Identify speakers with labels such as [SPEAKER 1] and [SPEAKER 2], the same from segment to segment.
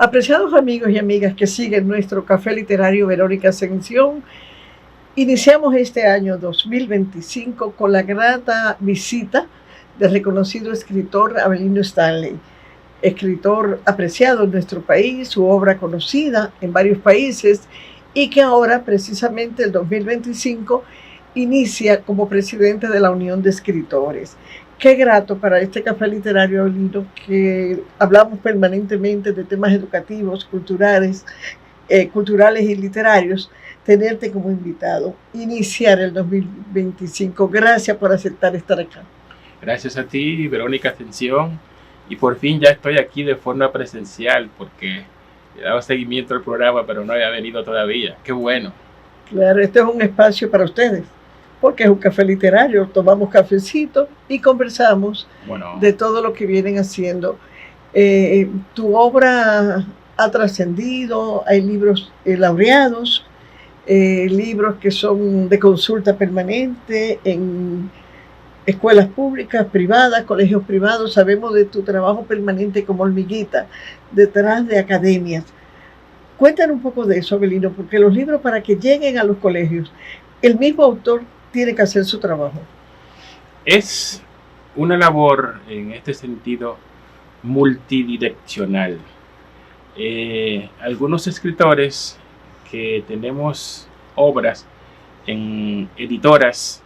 [SPEAKER 1] Apreciados amigos y amigas que siguen nuestro Café Literario Verónica Ascensión, iniciamos este año 2025 con la grata visita del reconocido escritor Avelino Stanley, escritor apreciado en nuestro país, su obra conocida en varios países y que ahora, precisamente el 2025, inicia como presidente de la Unión de Escritores. Qué grato para este Café Literario, Avelino, que hablamos permanentemente de temas educativos, culturales y literarios, tenerte como invitado, iniciar el 2025. Gracias por aceptar estar acá.
[SPEAKER 2] Gracias a ti, Verónica Ascensión, y por fin ya estoy aquí de forma presencial, porque he dado seguimiento al programa, pero no había venido todavía. ¡Qué bueno!
[SPEAKER 1] Claro, este es un espacio para ustedes, porque es un café literario, tomamos cafecito y conversamos de todo lo que vienen haciendo. Tu obra ha trascendido, hay libros laureados, libros que son de consulta permanente en escuelas públicas, privadas, colegios privados. Sabemos de tu trabajo permanente como hormiguita detrás de academias. Cuéntanos un poco de eso, Avelino, porque los libros, para que lleguen a los colegios, el mismo autor tiene que hacer su trabajo.
[SPEAKER 2] Es una labor, en este sentido, multidireccional. Algunos escritores que tenemos obras en editoras,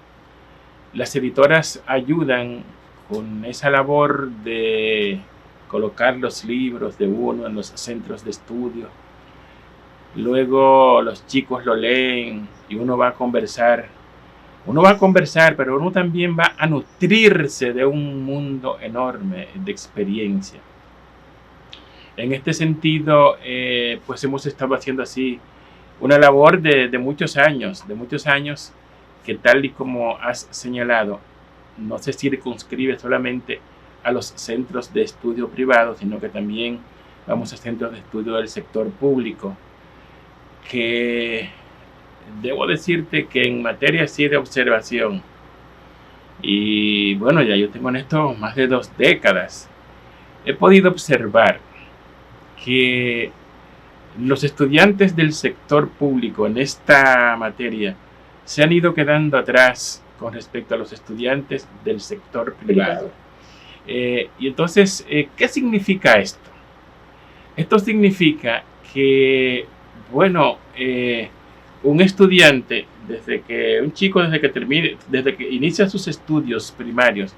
[SPEAKER 2] las editoras ayudan con esa labor de colocar los libros de uno en los centros de estudio. Luego los chicos lo leen y uno va a conversar, pero uno también va a nutrirse de un mundo enorme de experiencia. En este sentido, pues hemos estado haciendo así una labor de muchos años, que tal y como has señalado, no se circunscribe solamente a los centros de estudio privados, sino que también vamos a centros de estudio del sector público, que debo decirte que en materia así de observación, y bueno, ya yo tengo en esto más de 2 décadas, he podido observar que los estudiantes del sector público en esta materia se han ido quedando atrás con respecto a los estudiantes del sector privado. Y entonces, ¿qué significa esto? Esto significa que, bueno, un estudiante, desde que inicia sus estudios primarios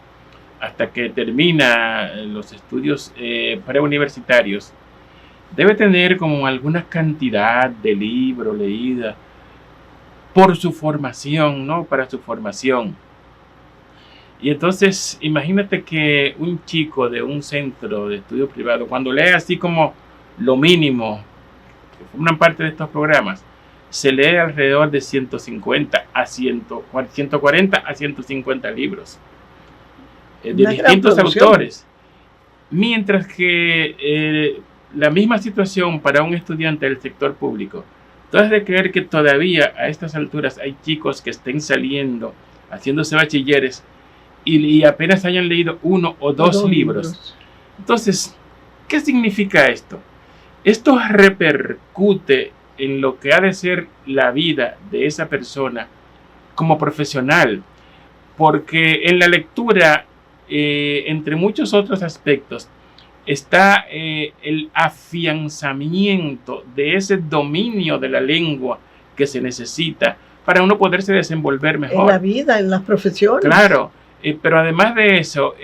[SPEAKER 2] hasta que termina los estudios preuniversitarios, debe tener como alguna cantidad de libros leída por su formación, ¿no? Para su formación. Y entonces, imagínate que un chico de un centro de estudio privado, cuando lee así como lo mínimo, que forman parte de estos programas, se lee alrededor de 140 a 150 libros de distintos autores. Mientras que la misma situación para un estudiante del sector público. Tú has de creer que todavía a estas alturas hay chicos que estén saliendo, haciéndose bachilleres y apenas hayan leído 1 o 2 libros. Entonces, ¿qué significa esto? Esto repercute en lo que ha de ser la vida de esa persona como profesional, porque en la lectura, entre muchos otros aspectos, está el afianzamiento de ese dominio de la lengua que se necesita para uno poderse desenvolver mejor.
[SPEAKER 1] En la vida, en las profesiones.
[SPEAKER 2] Claro, pero además de eso,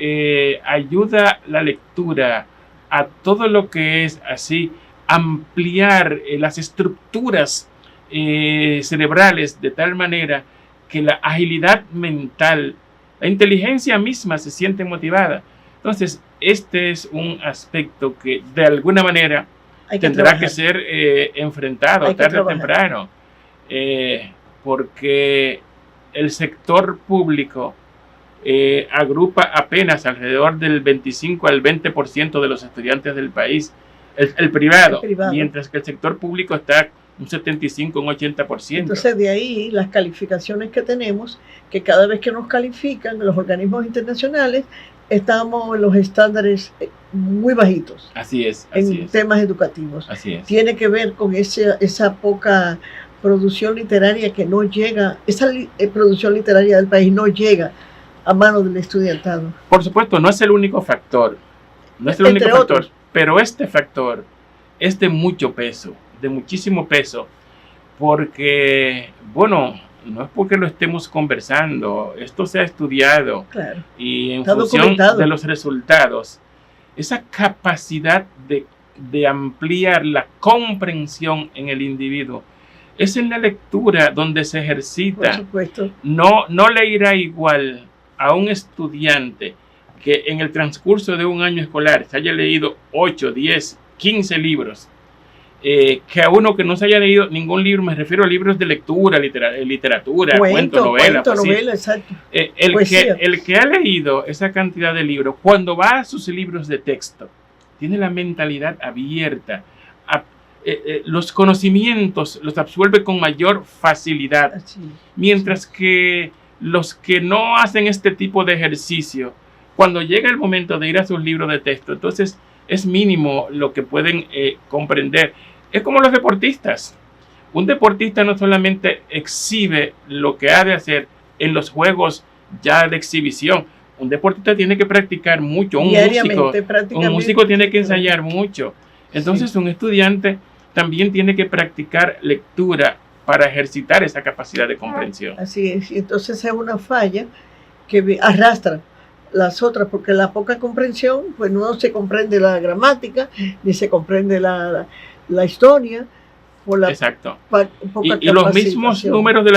[SPEAKER 2] ayuda la lectura a todo lo que es así, ampliar las estructuras cerebrales de tal manera que la agilidad mental, la inteligencia misma se siente motivada. Entonces, este es un aspecto que de alguna manera tendrá que ser enfrentado tarde o temprano, porque el sector público agrupa apenas alrededor del 25 al 20% de los estudiantes del país, el privado, mientras que el sector público está un 75, un 80%.
[SPEAKER 1] Entonces, de ahí las calificaciones que tenemos, que cada vez que nos califican los organismos internacionales, estamos en los estándares muy bajitos
[SPEAKER 2] Así es,
[SPEAKER 1] en
[SPEAKER 2] así es.
[SPEAKER 1] temas educativos.
[SPEAKER 2] Así es.
[SPEAKER 1] Tiene que ver con esa poca producción literaria que no llega, producción literaria del país no llega a manos del estudiantado.
[SPEAKER 2] Por supuesto, no es el único factor, no es el único factor, pero este factor es de mucho peso, de muchísimo peso, porque, bueno, no es porque lo estemos conversando, esto se ha estudiado,
[SPEAKER 1] claro,
[SPEAKER 2] y en función de los resultados, esa capacidad de ampliar la comprensión en el individuo, es en la lectura donde se ejercita.
[SPEAKER 1] Por supuesto.
[SPEAKER 2] No le irá igual a un estudiante que en el transcurso de un año escolar se haya leído 8, 10, 15 libros, que a uno que no se haya leído ningún libro. Me refiero a libros de lectura, literatura, cuento, novela,
[SPEAKER 1] exacto.
[SPEAKER 2] El que ha leído esa cantidad de libros, cuando va a sus libros de texto, tiene la mentalidad abierta, los conocimientos los absorbe con mayor facilidad, mientras que los que no hacen este tipo de ejercicio, cuando llega el momento de ir a sus libros de texto, entonces es mínimo lo que pueden comprender. Es como los deportistas. Un deportista no solamente exhibe lo que ha de hacer en los juegos ya de exhibición. Un deportista tiene que practicar mucho. Un músico tiene que ensayar mucho. Entonces, un estudiante también tiene que practicar lectura para ejercitar esa capacidad de comprensión.
[SPEAKER 1] Así es. Entonces es una falla que arrastra las otras, porque la poca comprensión, pues no se comprende la gramática, ni se comprende la historia. Por la
[SPEAKER 2] Exacto. Y los mismos números de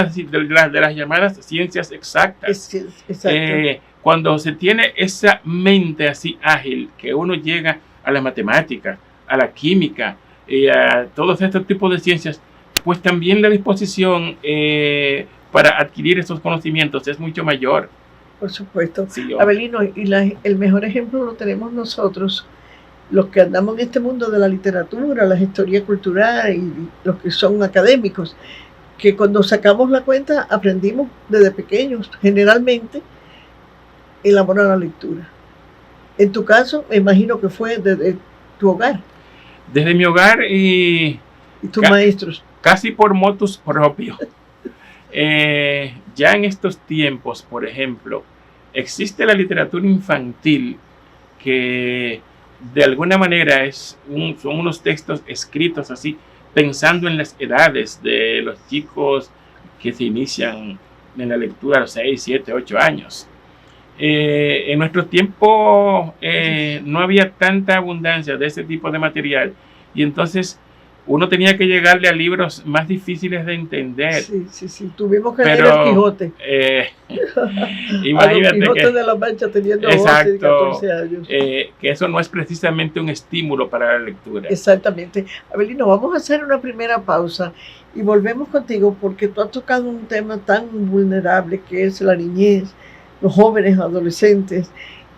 [SPEAKER 2] las llamadas ciencias exactas.
[SPEAKER 1] Exacto.
[SPEAKER 2] Cuando se tiene esa mente así ágil, que uno llega a la matemática, a la química y a todos estos tipos de ciencias, pues también la disposición para adquirir esos conocimientos es mucho mayor.
[SPEAKER 1] Por supuesto. Sí, Abelino, y el mejor ejemplo lo tenemos nosotros, los que andamos en este mundo de la literatura, la historia cultural y los que son académicos, que cuando sacamos la cuenta aprendimos desde pequeños, generalmente, el amor a la lectura. En tu caso, me imagino que fue desde tu hogar.
[SPEAKER 2] Desde mi hogar y
[SPEAKER 1] tus maestros.
[SPEAKER 2] Casi por motus propio. Ya en estos tiempos, por ejemplo, existe la literatura infantil que de alguna manera son unos textos escritos así, pensando en las edades de los chicos que se inician en la lectura a los 6, 7, 8 años. En nuestro tiempo no había tanta abundancia de ese tipo de material y entonces uno tenía que llegarle a libros más difíciles de entender.
[SPEAKER 1] Sí. Tuvimos que leer el Quijote.
[SPEAKER 2] Imagínate
[SPEAKER 1] Quijote de la Mancha teniendo 12 y 14 años.
[SPEAKER 2] Que eso no es precisamente un estímulo para la lectura.
[SPEAKER 1] Exactamente. Abelino, vamos a hacer una primera pausa y volvemos contigo porque tú has tocado un tema tan vulnerable que es la niñez, los jóvenes, adolescentes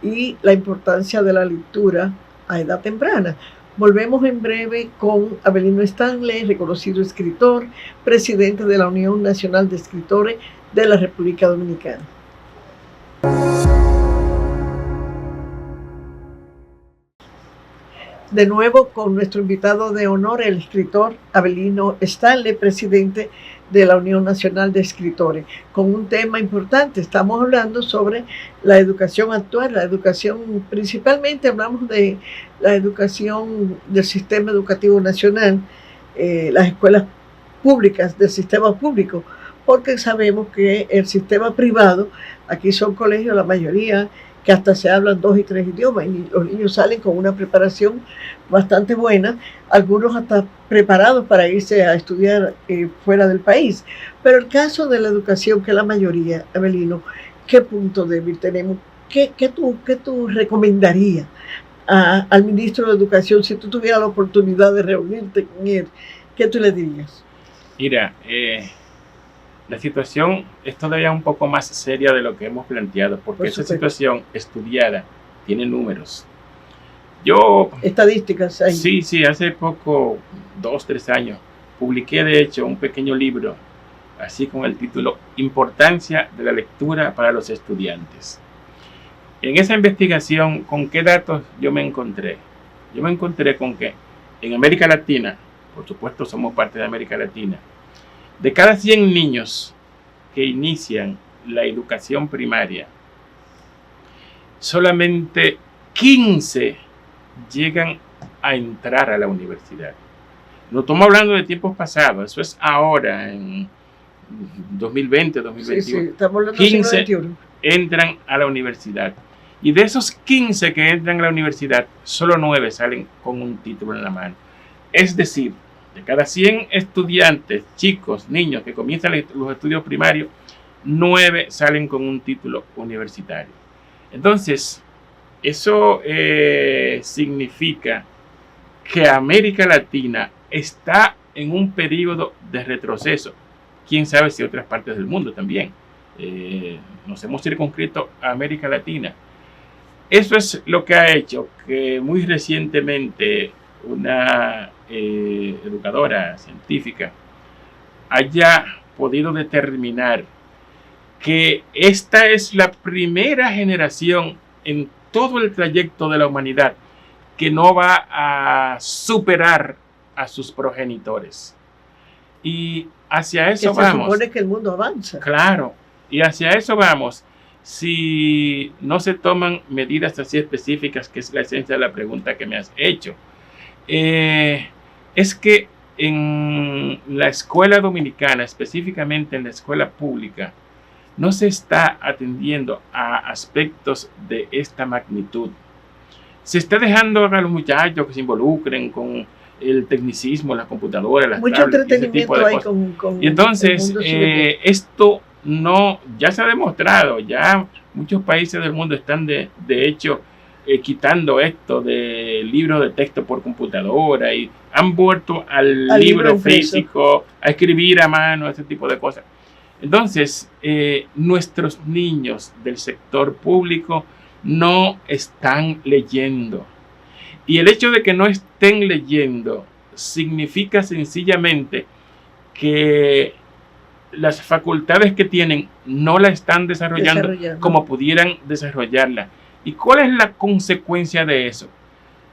[SPEAKER 1] y la importancia de la lectura a edad temprana. Volvemos en breve con Abelino Stanley, reconocido escritor, presidente de la Unión Nacional de Escritores de la República Dominicana. De nuevo con nuestro invitado de honor, el escritor Abelino Stanley, presidente de la Unión Nacional de Escritores, con un tema importante. Estamos hablando sobre la educación actual, la educación, principalmente hablamos de la educación del sistema educativo nacional, las escuelas públicas del sistema público, porque sabemos que el sistema privado, aquí son colegios, la mayoría, que hasta se hablan 2 y 3 idiomas, y los niños salen con una preparación bastante buena, algunos hasta preparados para irse a estudiar fuera del país. Pero el caso de la educación, que la mayoría, Abelino, ¿qué punto débil tenemos? ¿Qué tú recomendarías al ministro de Educación si tú tuvieras la oportunidad de reunirte con él? ¿Qué tú le dirías?
[SPEAKER 2] Mira, la situación es todavía un poco más seria de lo que hemos planteado, porque esa situación estudiada tiene números.
[SPEAKER 1] Estadísticas ahí.
[SPEAKER 2] Sí, hace poco, 2, 3 años, publiqué de hecho un pequeño libro, así con el título Importancia de la lectura para los estudiantes. En esa investigación, ¿con qué datos yo me encontré? Yo me encontré con que en América Latina, por supuesto somos parte de América Latina, de cada 100 niños que inician la educación primaria, solamente 15 llegan a entrar a la universidad. No estamos hablando de tiempos pasados, eso es ahora, en 2020, 2021.
[SPEAKER 1] Sí, estamos hablando
[SPEAKER 2] 15
[SPEAKER 1] del siglo XXI.
[SPEAKER 2] entran a la universidad. Y de esos 15 que entran a la universidad, solo 9 salen con un título en la mano. Es decir, de cada 100 estudiantes, chicos, niños que comienzan los estudios primarios, 9 salen con un título universitario. Entonces, eso significa que América Latina está en un periodo de retroceso. Quién sabe si otras partes del mundo también. Nos hemos circunscrito a América Latina. Eso es lo que ha hecho que muy recientemente una educadora científica haya podido determinar que esta es la primera generación en todo el trayecto de la humanidad que no va a superar a sus progenitores. Y hacia eso vamos.
[SPEAKER 1] Se supone que el mundo avanza.
[SPEAKER 2] Claro, y hacia eso vamos. Si no se toman medidas así específicas, que es la esencia de la pregunta que me has hecho, es que en la escuela dominicana, específicamente en la escuela pública, no se está atendiendo a aspectos de esta magnitud. Se está dejando a los muchachos que se involucren con el tecnicismo, la computadora, las
[SPEAKER 1] mucho
[SPEAKER 2] tablets,
[SPEAKER 1] entretenimiento
[SPEAKER 2] ese tipo de
[SPEAKER 1] hay
[SPEAKER 2] cosas.
[SPEAKER 1] con
[SPEAKER 2] Y entonces,
[SPEAKER 1] el mundo cibernético.
[SPEAKER 2] esto no, ya se ha demostrado, ya muchos países del mundo están de hecho quitando esto de libros de texto por computadora y han vuelto al libro físico, a escribir a mano, ese tipo de cosas. Entonces, nuestros niños del sector público no están leyendo. Y el hecho de que no estén leyendo significa sencillamente que las facultades que tienen no la están desarrollando como pudieran desarrollarla. ¿Y cuál es la consecuencia de eso?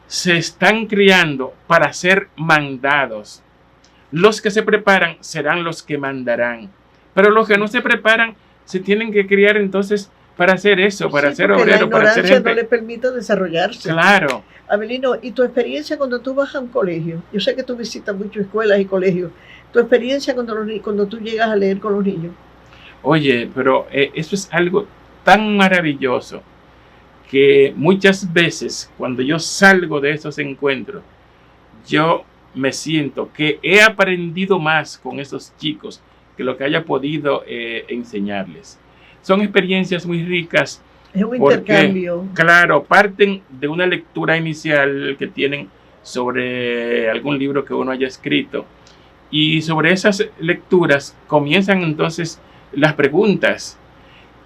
[SPEAKER 2] Se están criando para ser mandados. Los que se preparan serán los que mandarán. Pero los que no se preparan se tienen que criar entonces para hacer eso, para ser obrero, para ser gente.
[SPEAKER 1] No le permite desarrollarse.
[SPEAKER 2] Claro.
[SPEAKER 1] Abelino, ¿y tu experiencia cuando tú vas a un colegio? Yo sé que tú visitas muchas escuelas y colegios. ¿Tu experiencia cuando tú llegas a leer con los niños?
[SPEAKER 2] Oye, pero eso es algo tan maravilloso que muchas veces cuando yo salgo de esos encuentros, yo me siento que he aprendido más con esos chicos que lo que haya podido enseñarles. Son experiencias muy ricas.
[SPEAKER 1] Es un intercambio.
[SPEAKER 2] Claro, parten de una lectura inicial que tienen sobre algún libro que uno haya escrito. Y sobre esas lecturas comienzan entonces las preguntas.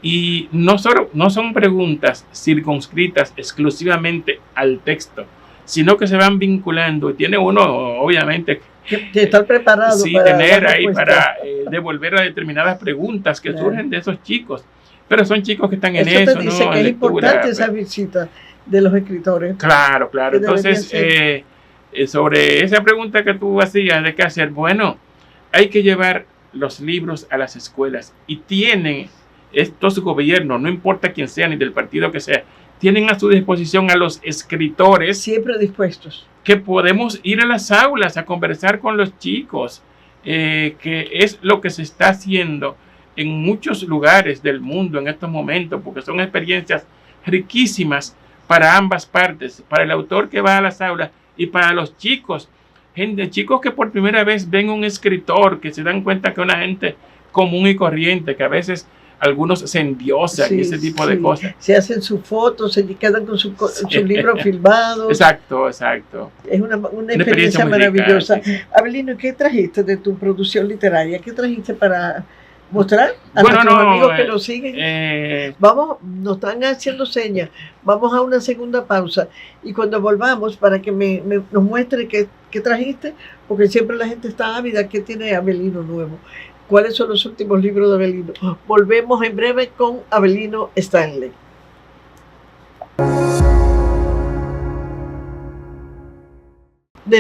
[SPEAKER 2] Y no son preguntas circunscritas exclusivamente al texto, sino que se van vinculando. Y tiene uno, obviamente,
[SPEAKER 1] que estar preparado.
[SPEAKER 2] Sí, tener ahí para devolver a determinadas preguntas que surgen de esos chicos. Pero son chicos que están en eso,
[SPEAKER 1] te dice
[SPEAKER 2] ¿no?
[SPEAKER 1] que es importante esa visita de los escritores.
[SPEAKER 2] Claro. Entonces, sobre esa pregunta que tú hacías de qué hacer, bueno, hay que llevar los libros a las escuelas y tienen estos gobiernos, no importa quién sea ni del partido que sea, tienen a su disposición a los escritores.
[SPEAKER 1] Siempre dispuestos.
[SPEAKER 2] Que podemos ir a las aulas a conversar con los chicos, que es lo que se está haciendo en muchos lugares del mundo en estos momentos, porque son experiencias riquísimas para ambas partes, para el autor que va a las aulas y para los chicos. Chicos que por primera vez ven un escritor, que se dan cuenta que es una gente común y corriente, que a veces algunos se endiosan y ese tipo de cosas.
[SPEAKER 1] Se hacen sus fotos, se quedan con su libro filmado.
[SPEAKER 2] Exacto.
[SPEAKER 1] Es una experiencia maravillosa. Rica, sí. Abelino, ¿qué trajiste de tu producción literaria? ¿Qué trajiste para mostrar a nuestros amigos que nos siguen? Nos están haciendo señas. Vamos a una segunda pausa. Y cuando volvamos, para que nos muestre qué trajiste, porque siempre la gente está ávida, ¿qué tiene Abelino nuevo? ¿Cuáles son los últimos libros de Abelino? Volvemos en breve con Abelino Stanley. De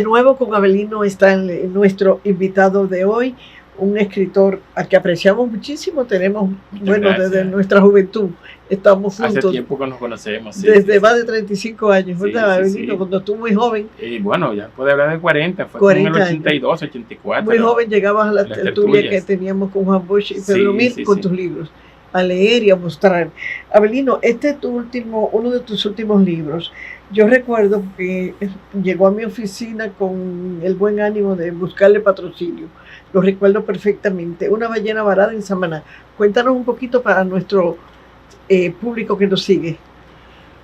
[SPEAKER 1] nuevo con Avelino está nuestro invitado de hoy, un escritor al que apreciamos muchísimo. Tenemos, desde nuestra juventud estamos juntos.
[SPEAKER 2] Hace tiempo que nos conocemos. Sí,
[SPEAKER 1] desde más de 35 años, ¿verdad, Avelino? Sí. Cuando tú muy joven.
[SPEAKER 2] Bueno, ya puede hablar de 40, fue
[SPEAKER 1] 40
[SPEAKER 2] en el 82, 84.
[SPEAKER 1] Muy joven llegabas a la tertulia que teníamos con Juan Bosch y Pedro Mir con tus libros, a leer y a mostrar. Avelino, este es uno de tus últimos libros. Yo recuerdo que llegó a mi oficina con el buen ánimo de buscarle patrocinio. Lo recuerdo perfectamente. Una ballena varada en Samaná. Cuéntanos un poquito para nuestro público que nos sigue.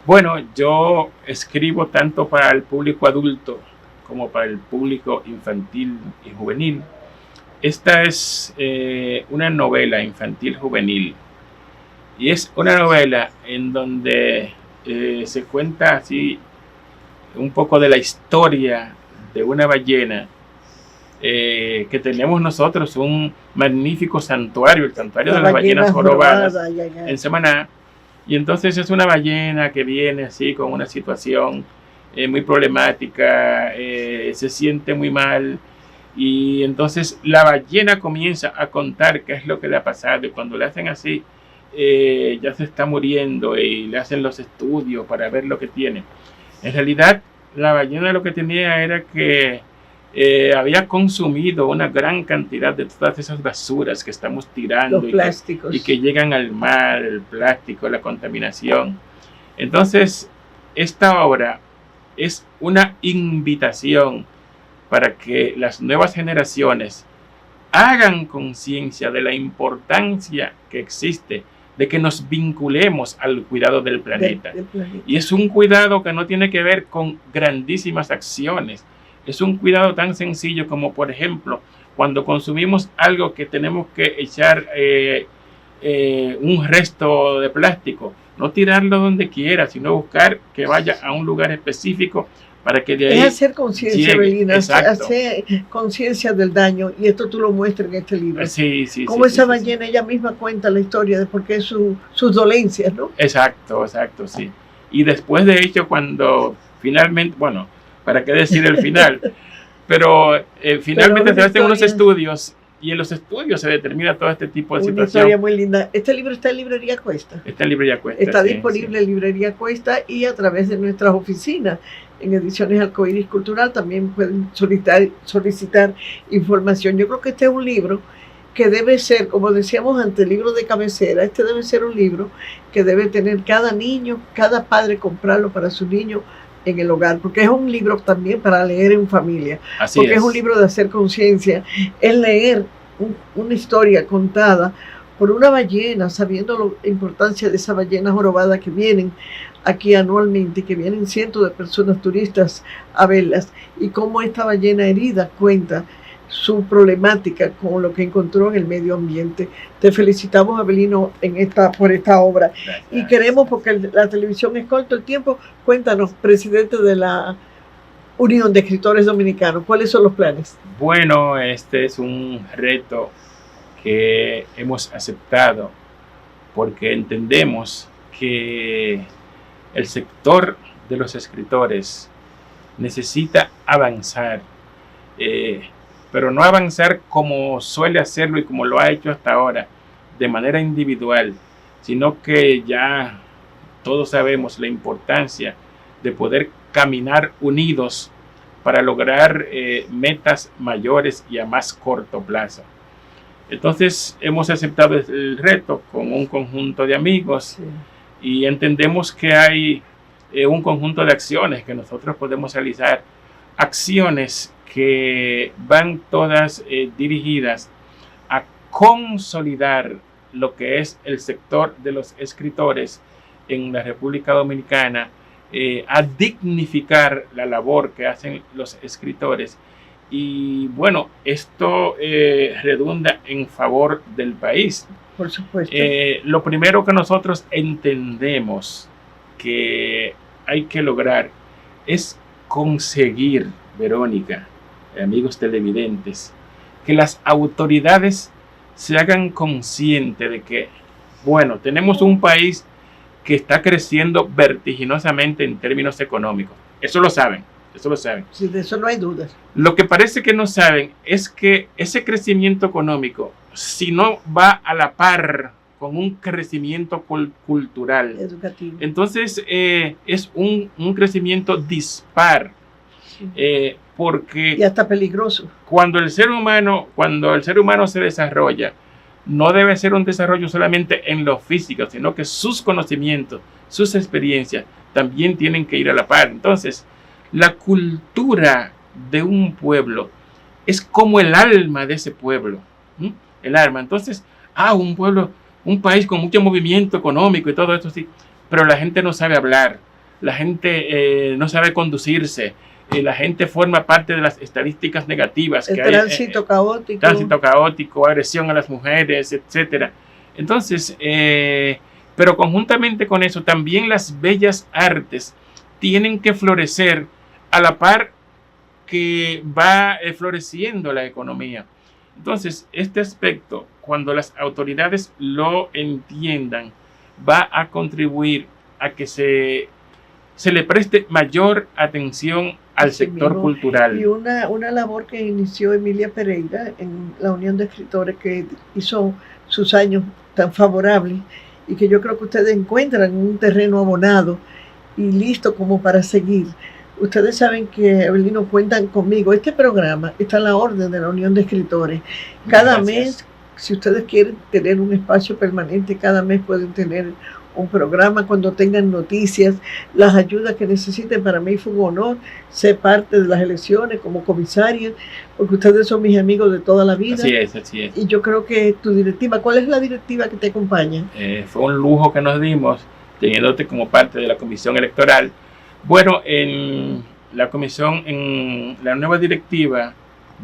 [SPEAKER 2] Bueno, yo escribo tanto para el público adulto como para el público infantil y juvenil. Esta es una novela infantil juvenil. Y es una novela en donde se cuenta así un poco de la historia de una ballena que tenemos nosotros, un magnífico santuario, el santuario de las ballenas jorobadas en Samaná. Y entonces es una ballena que viene así con una situación muy problemática, se siente muy mal, y entonces la ballena comienza a contar qué es lo que le ha pasado, y cuando le hacen así, ya se está muriendo y le hacen los estudios para ver lo que tiene. En realidad, la ballena lo que tenía era que había consumido una gran cantidad de todas esas basuras que estamos tirando,
[SPEAKER 1] los plásticos,
[SPEAKER 2] y que llegan al mar, el plástico, la contaminación. Entonces, esta obra es una invitación para que las nuevas generaciones hagan conciencia de la importancia que existe de que nos vinculemos al cuidado del planeta. Y es un cuidado que no tiene que ver con grandísimas acciones. Es un cuidado tan sencillo como, por ejemplo, cuando consumimos algo que tenemos que echar un resto de plástico, no tirarlo donde quiera, sino buscar que vaya a un lugar específico para que de ahí
[SPEAKER 1] es hacer conciencia, Avelino, hacer conciencia del daño, y esto tú lo muestras en este libro.
[SPEAKER 2] Sí.
[SPEAKER 1] Como esa ballena, ella misma cuenta la historia de por qué sus dolencias, ¿no?
[SPEAKER 2] Exacto, sí. Y después de hecho, cuando finalmente, bueno, ¿para qué decir el final? Pero finalmente se hacen unos estudios, y en los estudios se determina todo este tipo de situación.
[SPEAKER 1] Una historia muy linda. Este libro está en Librería Cuesta.
[SPEAKER 2] Está en Librería Cuesta.
[SPEAKER 1] Está disponible en Librería Cuesta y a través de nuestras oficinas. En Ediciones Arcoíris Cultural también pueden solicitar información. Yo creo que este es un libro que debe ser, como decíamos antes, el libro de cabecera. Este debe ser un libro que debe tener cada niño, cada padre comprarlo para su niño en el hogar, porque es un libro también para leer en familia. Porque es un libro de hacer conciencia, es leer una historia contada por una ballena, sabiendo la importancia de esa ballena jorobada que vienen aquí anualmente, que vienen cientos de personas turistas a verlas, y cómo esta ballena herida cuenta su problemática con lo que encontró en el medio ambiente. Te felicitamos, Avelino, por esta obra. Gracias. Y queremos, porque la televisión es corto el tiempo, cuéntanos, presidente de la Unión de Escritores Dominicanos, ¿cuáles son los planes?
[SPEAKER 2] Bueno, este es un reto que hemos aceptado porque entendemos que el sector de los escritores necesita avanzar, pero no avanzar como suele hacerlo y como lo ha hecho hasta ahora, de manera individual, sino que ya todos sabemos la importancia de poder caminar unidos para lograr metas mayores y a más corto plazo. Entonces hemos aceptado el reto con un conjunto de amigos, y entendemos que hay un conjunto de acciones que nosotros podemos realizar, acciones que van todas dirigidas a consolidar lo que es el sector de los escritores en la República Dominicana, a dignificar la labor que hacen los escritores. Y bueno, esto redunda en favor del país.
[SPEAKER 1] Por supuesto.
[SPEAKER 2] Lo primero que nosotros entendemos que hay que lograr es conseguir, Verónica, amigos televidentes, que las autoridades se hagan conscientes de que, bueno, tenemos un país que está creciendo vertiginosamente en términos económicos. Eso lo saben.
[SPEAKER 1] Sí, de eso no hay dudas.
[SPEAKER 2] Lo que parece que no saben es que ese crecimiento económico, si no va a la par con un crecimiento cultural,
[SPEAKER 1] Educativo.
[SPEAKER 2] entonces es un crecimiento dispar, porque
[SPEAKER 1] y hasta peligroso.
[SPEAKER 2] Cuando el ser humano se desarrolla, no debe ser un desarrollo solamente en lo físico, sino que sus conocimientos, sus experiencias también tienen que ir a la par. Entonces, la cultura de un pueblo es como el alma de ese pueblo. El alma. Entonces, un pueblo, un país con mucho movimiento económico y todo esto, sí, pero la gente no sabe hablar, la gente no sabe conducirse, la gente forma parte de las estadísticas negativas.
[SPEAKER 1] El tránsito caótico.
[SPEAKER 2] Tránsito caótico, agresión a las mujeres, etc. Entonces, pero conjuntamente con eso, también las bellas artes tienen que florecer a la par que va floreciendo la economía. Entonces, este aspecto, cuando las autoridades lo entiendan, va a contribuir a que se le preste mayor atención al sector cultural.
[SPEAKER 1] Y una labor que inició Emilia Pereira en la Unión de Escritores, que hizo sus años tan favorables y que yo creo que ustedes encuentran un terreno abonado y listo como para seguir. Ustedes saben que, Abelino, cuentan conmigo. Este programa está a la orden de la Unión de Escritores. Cada mes, si ustedes quieren tener un espacio permanente, cada mes pueden tener un programa cuando tengan noticias, las ayudas que necesiten. Para mí fue un honor ser parte de las elecciones como comisaria, porque ustedes son mis amigos de toda la vida.
[SPEAKER 2] Así es.
[SPEAKER 1] Y yo creo que tu directiva, ¿cuál es la directiva que te acompaña?
[SPEAKER 2] Fue un lujo que nos dimos, teniéndote como parte de la comisión electoral. Bueno, en la comisión, en la nueva directiva,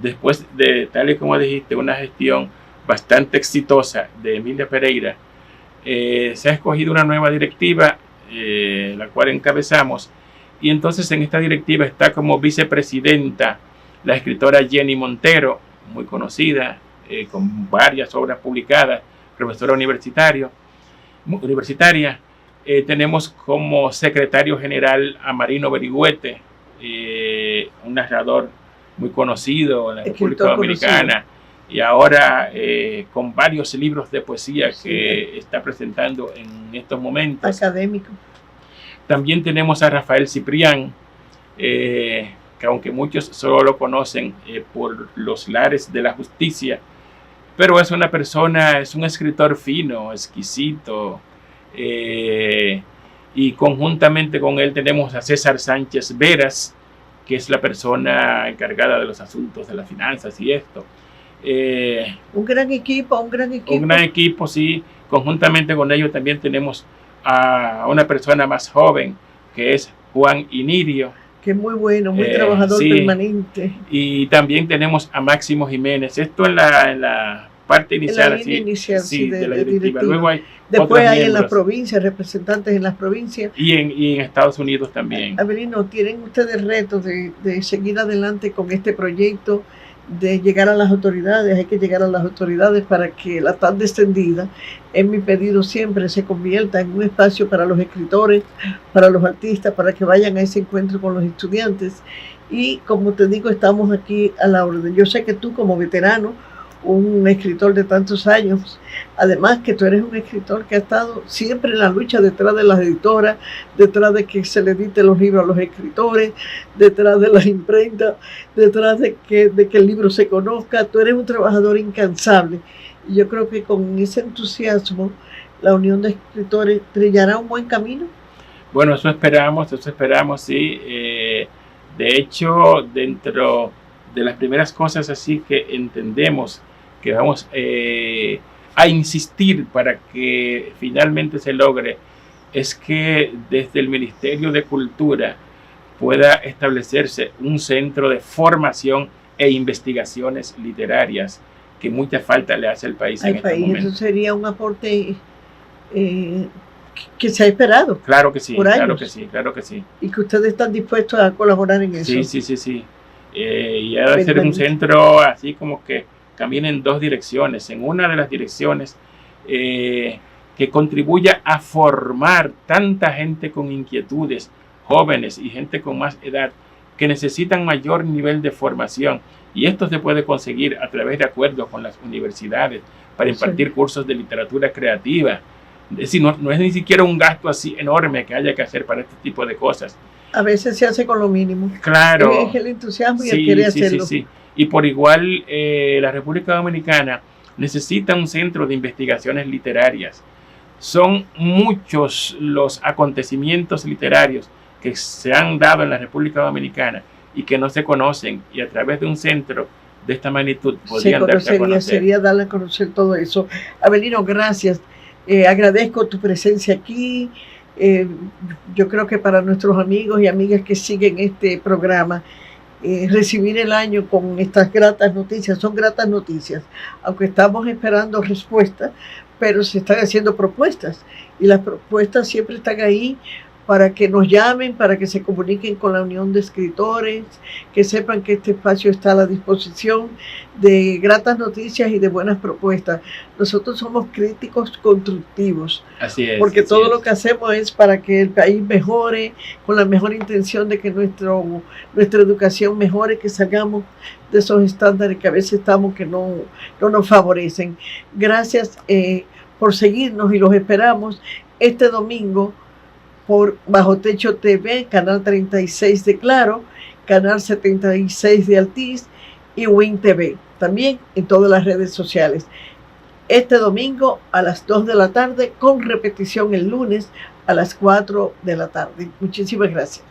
[SPEAKER 2] después de, tal y como dijiste, una gestión bastante exitosa de Emilia Pereira, se ha escogido una nueva directiva, la cual encabezamos, y entonces en esta directiva está como vicepresidenta la escritora Jenny Montero, muy conocida, con varias obras publicadas, profesora universitaria. Tenemos como secretario general a Marino Berigüete, un narrador muy conocido en la República Dominicana, y ahora con varios libros de poesía que está presentando en estos momentos.
[SPEAKER 1] Académico.
[SPEAKER 2] También tenemos a Rafael Ciprián, que aunque muchos solo lo conocen por Los Lares de la Justicia, pero es una persona, es un escritor fino, exquisito, y conjuntamente con él tenemos a César Sánchez Veras, que es la persona encargada de los asuntos de las finanzas y esto.
[SPEAKER 1] Un gran equipo. Un
[SPEAKER 2] gran equipo, sí. Conjuntamente con ellos también tenemos a una persona más joven, que es Juan Inirio,
[SPEAKER 1] que es muy bueno, muy trabajador, sí, permanente.
[SPEAKER 2] Y también tenemos a Máximo Jiménez. Esto en la parte inicial,
[SPEAKER 1] de
[SPEAKER 2] la directiva. Luego hay
[SPEAKER 1] después hay en las provincias, representantes en las provincias.
[SPEAKER 2] Y en Estados Unidos también.
[SPEAKER 1] Abelino, ¿tienen ustedes retos de seguir adelante con este proyecto, de llegar a las autoridades? Hay que llegar a las autoridades para que la tan descendida, es mi pedido siempre, se convierta en un espacio para los escritores, para los artistas, para que vayan a ese encuentro con los estudiantes. Y como te digo, estamos aquí a la orden. Yo sé que tú, como veterano, un escritor de tantos años, además que tú eres un escritor que ha estado siempre en la lucha detrás de las editoras, detrás de que se le editen los libros a los escritores, detrás de las imprentas, detrás de que el libro se conozca. Tú eres un trabajador incansable y yo creo que con ese entusiasmo la Unión de Escritores trillará un buen camino.
[SPEAKER 2] Bueno, eso esperamos, sí. De hecho, dentro de las primeras cosas así que entendemos que vamos a insistir para que finalmente se logre, es que desde el Ministerio de Cultura pueda establecerse un centro de formación e investigaciones literarias, que mucha falta le hace al país en este momento.
[SPEAKER 1] Eso sería un aporte que se ha esperado.
[SPEAKER 2] Claro que sí,
[SPEAKER 1] por años.
[SPEAKER 2] claro que sí.
[SPEAKER 1] Y que ustedes están dispuestos a colaborar en eso.
[SPEAKER 2] Sí. Y ha de ser un centro así como que camina en dos direcciones. En una de las direcciones, que que contribuya a formar tanta gente con inquietudes, jóvenes y gente con más edad, que necesitan mayor nivel de formación. Y esto se puede conseguir a través de acuerdos con las universidades para impartir cursos de literatura creativa. Es decir, no es ni siquiera un gasto así enorme que haya que hacer para este tipo de cosas.
[SPEAKER 1] A veces se hace con lo mínimo.
[SPEAKER 2] Claro.
[SPEAKER 1] Es el entusiasmo y el querer hacerlo.
[SPEAKER 2] Sí. Y por igual, la República Dominicana necesita un centro de investigaciones literarias. Son muchos los acontecimientos literarios que se han dado en la República Dominicana y que no se conocen, y a través de un centro de esta magnitud podrían darse a conocer.
[SPEAKER 1] Sería darle a conocer todo eso. Avelino, gracias. Agradezco tu presencia aquí. Yo creo que para nuestros amigos y amigas que siguen este programa, recibir el año con estas gratas noticias, son gratas noticias, aunque estamos esperando respuestas, pero se están haciendo propuestas, y las propuestas siempre están ahí para que nos llamen, para que se comuniquen con la Unión de Escritores, que sepan que este espacio está a la disposición de gratas noticias y de buenas propuestas. Nosotros somos críticos constructivos,
[SPEAKER 2] así es,
[SPEAKER 1] porque
[SPEAKER 2] así
[SPEAKER 1] todo
[SPEAKER 2] es.
[SPEAKER 1] lo que hacemos es para que el país mejore, con la mejor intención de que nuestra educación mejore, que salgamos de esos estándares que a veces estamos que no nos favorecen. Gracias por seguirnos, y los esperamos este domingo por Bajo Techo TV, canal 36 de Claro, canal 76 de Altiz y Win TV, también en todas las redes sociales. Este domingo a las 2 de la tarde, con repetición el lunes a las 4 de la tarde. Muchísimas gracias.